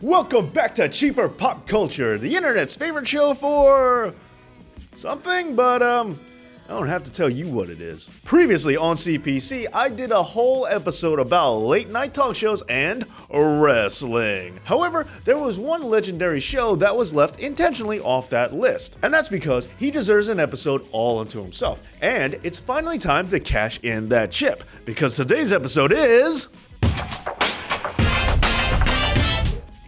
Welcome back to Cheaper Pop Culture, the internet's favorite show for something, but I don't have to tell you what it is. Previously on CPC, I did a whole episode about late night talk shows and wrestling. However, there was one legendary show that was left intentionally off that list, and that's because he deserves an episode all unto himself. And it's finally time to cash in that chip, because today's episode is...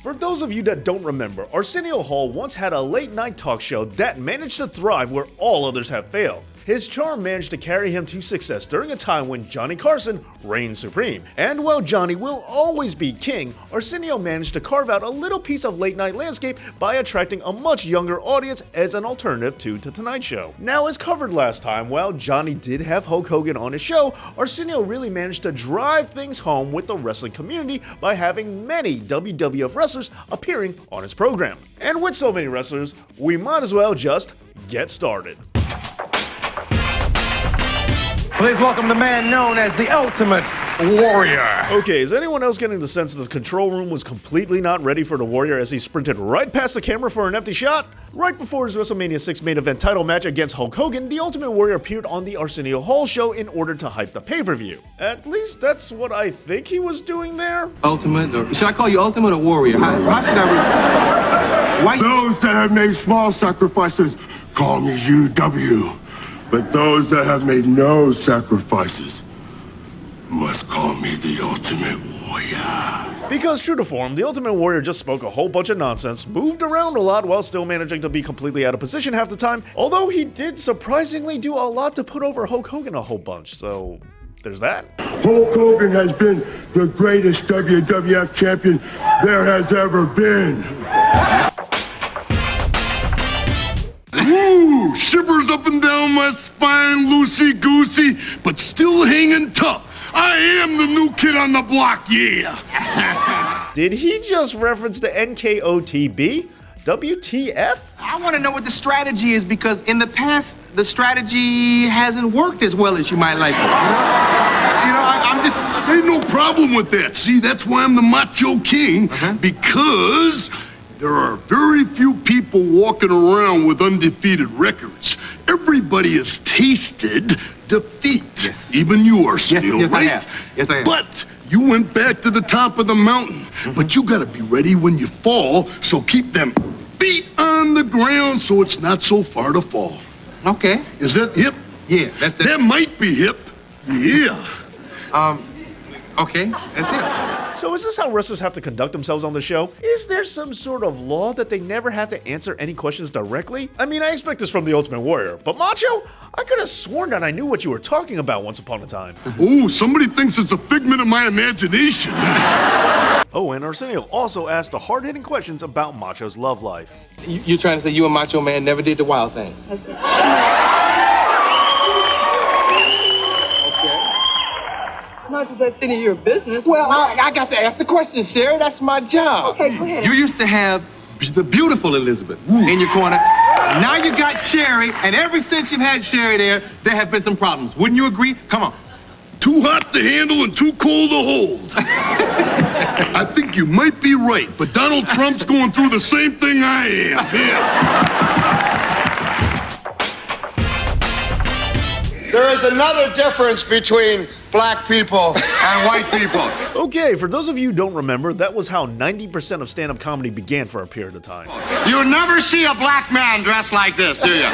For those of you that don't remember, Arsenio Hall once had a late-night talk show that managed to thrive where all others have failed. His charm managed to carry him to success during a time when Johnny Carson reigned supreme. And while Johnny will always be king, Arsenio managed to carve out a little piece of late-night landscape by attracting a much younger audience as an alternative to The Tonight Show. Now, as covered last time, while Johnny did have Hulk Hogan on his show, Arsenio really managed to drive things home with the wrestling community by having many WWF wrestlers appearing on his program. And with so many wrestlers, we might as well just get started. Please welcome the man known as the Ultimate Warrior. Okay, is anyone else getting the sense that the control room was completely not ready for the Warrior as he sprinted right past the camera for an empty shot? Right before his WrestleMania 6 main event title match against Hulk Hogan, the Ultimate Warrior appeared on the Arsenio Hall Show in order to hype the pay-per-view. At least that's what I think he was doing there. Ultimate, or should I call you Ultimate or Warrior? How should I Why? Those that have made small sacrifices call me UW. But those that have made no sacrifices must call me the Ultimate Warrior. Because true to form, the Ultimate Warrior just spoke a whole bunch of nonsense, moved around a lot while still managing to be completely out of position half the time, although he did surprisingly do a lot to put over Hulk Hogan a whole bunch, so there's that. Hulk Hogan has been the greatest WWF champion there has ever been. Woo! Shivers up and down my spine, loosey-goosey, but still hanging tough. I am the new kid on the block, yeah! Did he just reference the NKOTB? WTF? I want to know what the strategy is, because in the past, the strategy hasn't worked as well as you might like it. I'm just... Ain't no problem with that. See, that's why I'm the Macho King, because... there are very few people walking around with undefeated records. Everybody has tasted defeat. Yes. Even you are still, yes, right? I have. Yes, I have. But you went back to the top of the mountain. But you gotta be ready when you fall, so keep them feet on the ground so it's not so far to fall. Okay. Is that hip? Yeah, that's... That might be hip. Yeah. Okay, that's it. So is this how wrestlers have to conduct themselves on the show? Is there some sort of law that they never have to answer any questions directly? I mean, I expect this from the Ultimate Warrior, but Macho, I could have sworn that I knew what you were talking about once upon a time. Oh, somebody thinks it's a figment of my imagination. Oh, and Arsenio also asked the hard-hitting questions about Macho's love life. You trying to say you and Macho Man never did the wild thing? Not that that's any of your business. Well, I got to ask the question, Sherry. That's my job. Okay, go ahead. You used to have the beautiful Elizabeth in your corner. Now you got Sherry, and ever since you've had Sherry there have been some problems. Wouldn't you agree? Come on. Too hot to handle and too cold to hold. I think you might be right, but Donald Trump's going through the same thing I am. Yeah. There is another difference between black people and white people. Okay, for those of you who don't remember, that was how 90% of stand-up comedy began for a period of time. You never see a black man dressed like this, do you?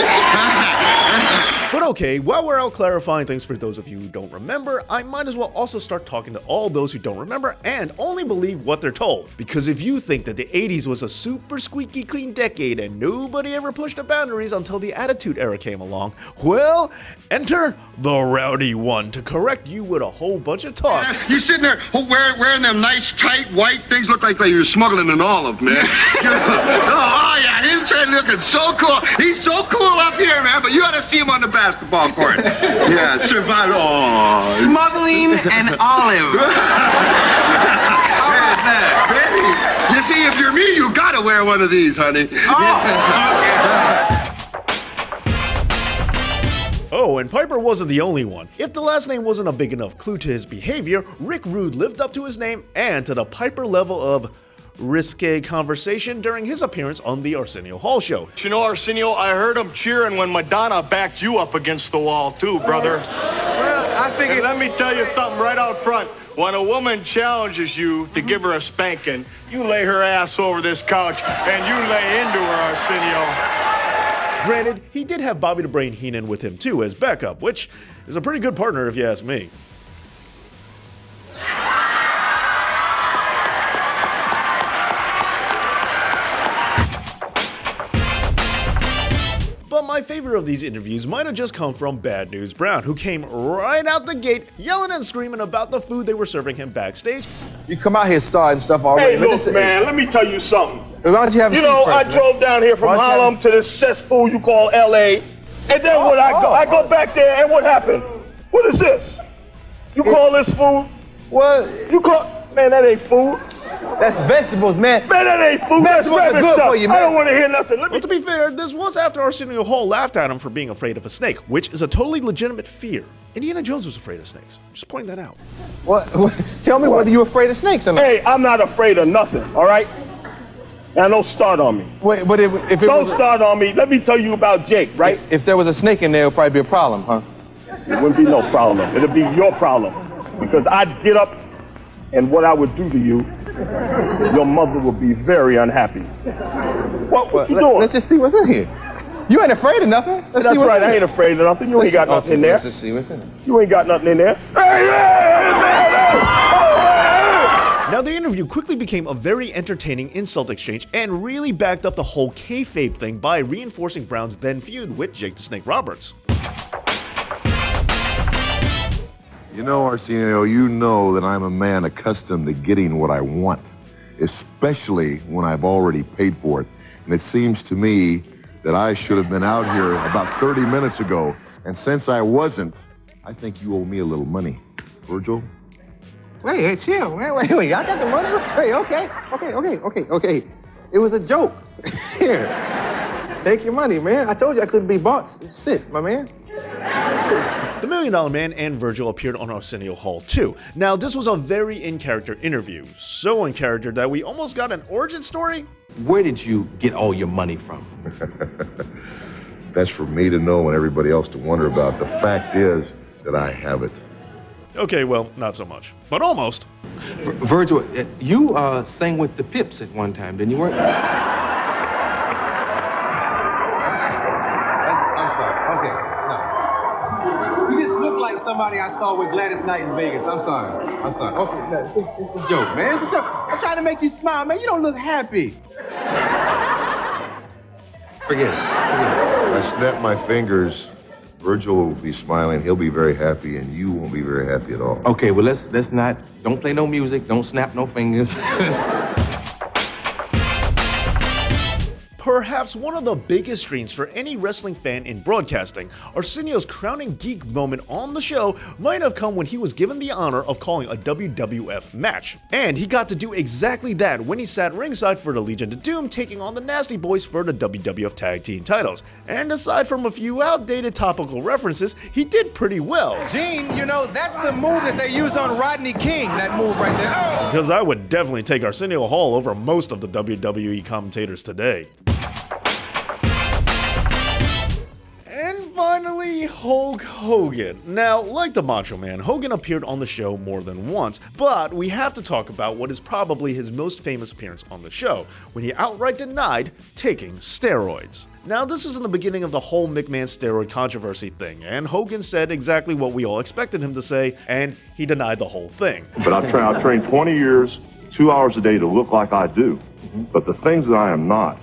But okay, while we're out clarifying things for those of you who don't remember, I might as well also start talking to all those who don't remember and only believe what they're told. Because if you think that the 80s was a super squeaky clean decade and nobody ever pushed the boundaries until the Attitude Era came along, well, enter the Rowdy One to correct you with a whole bunch of talk. You sitting there wearing them nice, tight, white things, look like you're smuggling an olive, man. Oh, yeah, he's looking so cool. He's so cool up here, man, but you ought to see him on the basketball court. Yeah, survive. Oh. Smuggling an olive. You see, if you're me, you gotta wear one of these, honey. Oh, and Piper wasn't the only one. If the last name wasn't a big enough clue to his behavior, Rick Rude lived up to his name and to the Piper level of risque conversation during his appearance on the Arsenio Hall Show. You know, Arsenio, I heard him cheering when Madonna backed you up against the wall, too, brother. Well, I figured... And let me tell you something right out front. When a woman challenges you to give her a spanking, you lay her ass over this couch and you lay into her, Arsenio. Granted, he did have Bobby the Brain Heenan with him too as backup, which is a pretty good partner if you ask me. But my favorite of these interviews might have just come from Bad News Brown, who came right out the gate yelling and screaming about the food they were serving him backstage. You come out here starting stuff already. Hey, look, man, let me tell you something. Why don't you have a You seat know, first, I man? drove down here from Harlem to this cesspool you call L.A., and then what I go back there, and what happened? What is this? You call this food? What? You call... Man, that ain't food. That's vegetables, man. Man, that ain't food. That's Vegetables are rabbit good stuff. for you, man. I don't want to hear nothing. Well, to be fair, this was after Arsenio Hall laughed at him for being afraid of a snake, which is a totally legitimate fear. Indiana Jones was afraid of snakes. Just pointing that out. What? Tell me whether you're afraid of snakes or not. Hey, I'm not afraid of nothing, all right? Now, don't start on me. Wait, but if it Don't was start on me. Let me tell you about Jake, right? if there was a snake in there, it would probably be a problem, huh? It wouldn't be no problem. It'll be your problem. Because I'd get up, and what I would do to you, your mother would be very unhappy. What you doing? Let's just see what's in here. You ain't afraid of nothing. Let's That's see what's right, in I ain't here. afraid of nothing. You ain't got nothing in there. Let's just see what's in there. You ain't got nothing in there. Now, the interview quickly became a very entertaining insult exchange and really backed up the whole kayfabe thing by reinforcing Brown's then feud with Jake the Snake Roberts. You know, Arsenio, you know that I'm a man accustomed to getting what I want, especially when I've already paid for it. And it seems to me that I should have been out here about 30 minutes ago. And since I wasn't, I think you owe me a little money. Virgil? Wait, hey, chill. Wait. I got the money. Wait, okay. It was a joke. Here, take your money, man. I told you I couldn't be bought. Sit, my man. The $1 Million Man and Virgil appeared on Arsenio Hall too. Now, this was a very in-character interview. So in-character that we almost got an origin story. Where did you get all your money from? That's for me to know and everybody else to wonder about. The fact is that I have it. Okay, well, not so much. But almost. Virgil, you sang with the Pips at one time, didn't you? I'm sorry. Okay, no. You just look like somebody I saw with Gladys Knight in Vegas. I'm sorry. Okay, no, it's a joke, man. It's a joke. I'm trying to make you smile, man. You don't look happy. Forget it. I snap my fingers. Virgil will be smiling, he'll be very happy, and you won't be very happy at all. Okay, well, let's not, don't play no music, don't snap no fingers. Perhaps one of the biggest dreams for any wrestling fan in broadcasting, Arsenio's crowning geek moment on the show might have come when he was given the honor of calling a WWF match. And he got to do exactly that when he sat ringside for the Legion of Doom taking on the Nasty Boys for the WWF Tag Team titles. And aside from a few outdated topical references, he did pretty well. Gene, you know, that's the move that they used on Rodney King, that move right there. Oh! Because I would definitely take Arsenio Hall over most of the WWE commentators today. And finally, Hulk Hogan. Now, like the Macho Man, Hogan appeared on the show more than once, but we have to talk about what is probably his most famous appearance on the show, when he outright denied taking steroids. Now, this was in the beginning of the whole McMahon steroid controversy thing, and Hogan said exactly what we all expected him to say, and he denied the whole thing. But I've trained 20 years, 2 hours a day to look like I do. But the things that I am not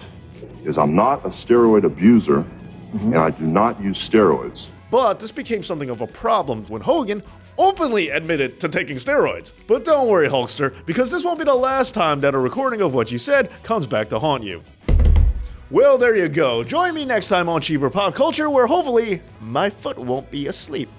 is I'm not a steroid abuser, and I do not use steroids. But this became something of a problem when Hogan openly admitted to taking steroids. But don't worry, Hulkster, because this won't be the last time that a recording of what you said comes back to haunt you. Well, there you go. Join me next time on Cheaper Pop Culture, where hopefully my foot won't be asleep.